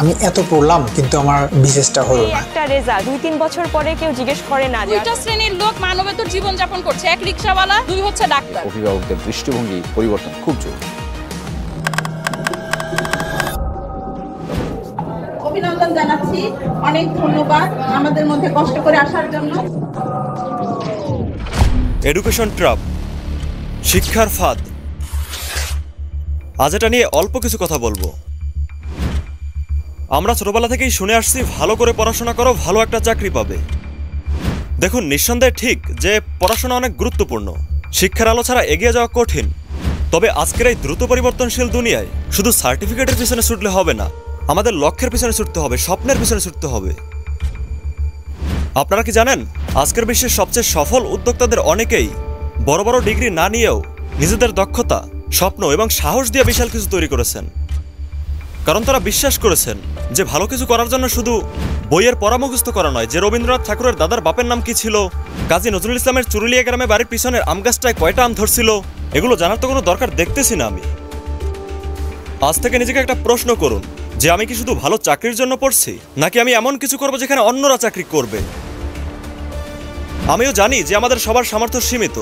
আমি এত পড়লাম কিন্তু আমার বিশেষটা হলো না। একটা রেজাল্ট 2-3 বছর পরে কেউ জিজ্ঞেস করে না যে দুইটা শ্রেণীর লোক মানবেতর জীবন যাপন করছে, এক রিকশাওয়ালা, দুই হচ্ছে ডাক্তার। অভিভাবকদের দৃষ্টিভঙ্গি পরিবর্তন খুব জরুরি। অভিনন্দন জানাচ্ছি, অনেক ধন্যবাদ আমাদের মধ্যে কষ্ট করে আসার জন্য। এডুকেশন ট্র্যাপ, শিক্ষার ফাঁদ, আজ এটা নিয়ে অল্প কিছু কথা বলবো। আমরা ছোটবেলা থেকেই শুনে আসছি ভালো করে পড়াশোনা করো, ভালো একটা চাকরি পাবে। দেখুন, নিঃসন্দেহে ঠিক যে পড়াশোনা অনেক গুরুত্বপূর্ণ, শিক্ষার আলো ছাড়া এগিয়ে যাওয়া কঠিন। তবে আজকের এই দ্রুত পরিবর্তনশীল দুনিয়ায় শুধু সার্টিফিকেটের পিছনে ছুটলে হবে না, আমাদের লক্ষ্যের পিছনে ছুটতে হবে, স্বপ্নের পিছনে ছুটতে হবে। আপনারা কি জানেন, আজকের বিশ্বের সবচেয়ে সফল উদ্যোক্তাদের অনেকেই বড় বড় ডিগ্রি না নিয়েও নিজেদের দক্ষতা, স্বপ্ন এবং সাহস দিয়ে বিশাল কিছু তৈরি করেছেন। কারণ তারা বিশ্বাস করেছেন যে ভালো কিছু করার জন্য শুধু বইয়ের পড়া মুখস্থ করা নয়, যে রবীন্দ্রনাথ ঠাকুরের দাদার বাপের নাম কি ছিল, কাজী নজরুল ইসলামের চুরুলিয়া গ্রামে বাড়ির পিছনের আম গাছটায় কয়টা আম ধরছিল, এগুলো জানার তো কোনো দরকার দেখতেছি না আমি। আজ থেকে নিজেকে একটা প্রশ্ন করুন যে আমি কি শুধু ভালো চাকরির জন্য পড়ছি, নাকি আমি এমন কিছু করব যেখানে অন্যরা চাকরি করবে। আমিও জানি যে আমাদের সবার সামর্থ্য সীমিত,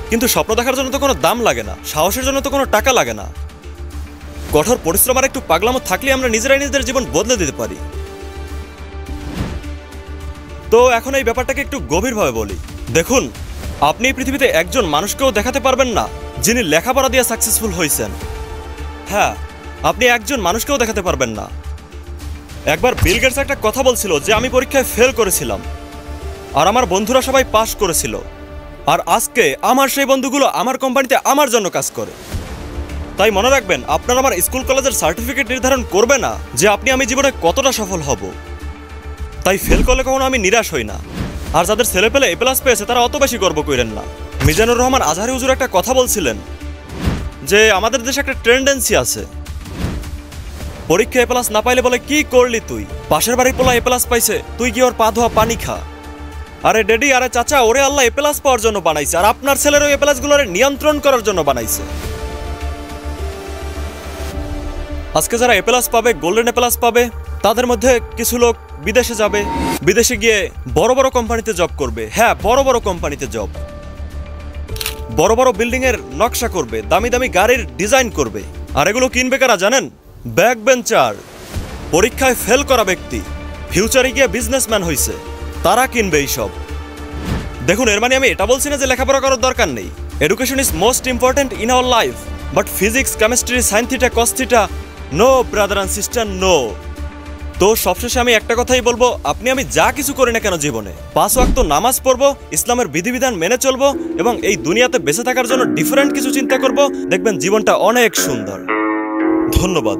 কিন্তু স্বপ্ন দেখার জন্য তো কোনো দাম লাগে না, সাহসের জন্য তো কোনো টাকা লাগে না। কঠোর পরিশ্রম আর একটু পাগলামো থাকলে আমরা নিজেরাই নিজেদের জীবন বদলে দিতে পারি। তো এখন এই ব্যাপারটাকে একটু গভীরভাবে বলি। দেখুন, আপনি এই পৃথিবীতে একজন মানুষকেও দেখাতে পারবেন না যিনি লেখাপড়া দিয়ে সাকসেসফুল হয়েছেন। হ্যাঁ, আপনি একজন মানুষকেও দেখাতে পারবেন না। একবার বিল গেটস একটা কথা বলছিল যে আমি পরীক্ষায় ফেল করেছিলাম আর আমার বন্ধুরা সবাই পাস করেছিল, আর আজকে আমার সেই বন্ধুগুলো আমার কোম্পানিতে আমার জন্য কাজ করে। তাই মনে রাখবেন, আপনার আমার স্কুল কলেজের সার্টিফিকেট নির্ধারণ করবে না যে আমি জীবনে কতটা সফল হব। তাই ফেল করলে কখনো আমি নিরাশ হই না, আর যাদের ছেলে পেলে এ প্লাস পেয়েছে তারা অত বেশি গর্ব করেন না। মিজানুর রহমান আজহারি হুজুর একটা কথা বলছিলেন যে আমাদের দেশে একটা টেন্ডেন্সি আছে, পরীক্ষা এ প্লাস না পাইলে বলে কি করলি তুই, পাশের বাড়ির পোলা এ প্লাস পাইছে, তুই কি ওর পা ধোয়া পানি খা। আরে ডেডি, আরে চাচা, ওরে আল্লাহ এ প্লাস পাওয়ার জন্য বানাইছে, আর আপনার ছেলেরও এ প্লাস গুলোরে নিয়ন্ত্রণ করার জন্য বানাইছে। আজকে যারা এ প্লাস পাবে, গোল্ডেন এ প্লাস পাবে, তাদের মধ্যে কিছু লোক বিদেশে যাবে, বিদেশে গিয়ে বড় বড় কোম্পানিতে জব করবে। হ্যাঁ, বড় বড় কোম্পানিতে জব, বড় বড় বিল্ডিং এর নকশা করবে, দামি দামি গাড়ির ডিজাইন করবে। আর এগুলো কিনবে কারা জানেন? ব্যাক বেঞ্চার, পরীক্ষায় ফেল করা ব্যক্তি, ফিউচারে গিয়ে বিজনেসম্যান হয়েছে, তারা কিনবে এইসব। দেখুন, এর মানে আমি এটা বলছি না যে লেখাপড়া করার দরকার নেই। Education is most important in our life, but physics, chemistry, sine theta, cos theta, no brother and sister, no. তো সবশেষে আমি একটা কথাই বলবো, আমি যা কিছু করি না কেন জীবনে 5 ওয়াক্ত নামাজ পড়বো, ইসলামের বিধিবিধান মেনে চলবো এবং এই দুনিয়াতে বেঁচে থাকার জন্য ডিফারেন্ট কিছু চিন্তা করব, দেখবেন জীবনটা অনেক সুন্দর। ধন্যবাদ।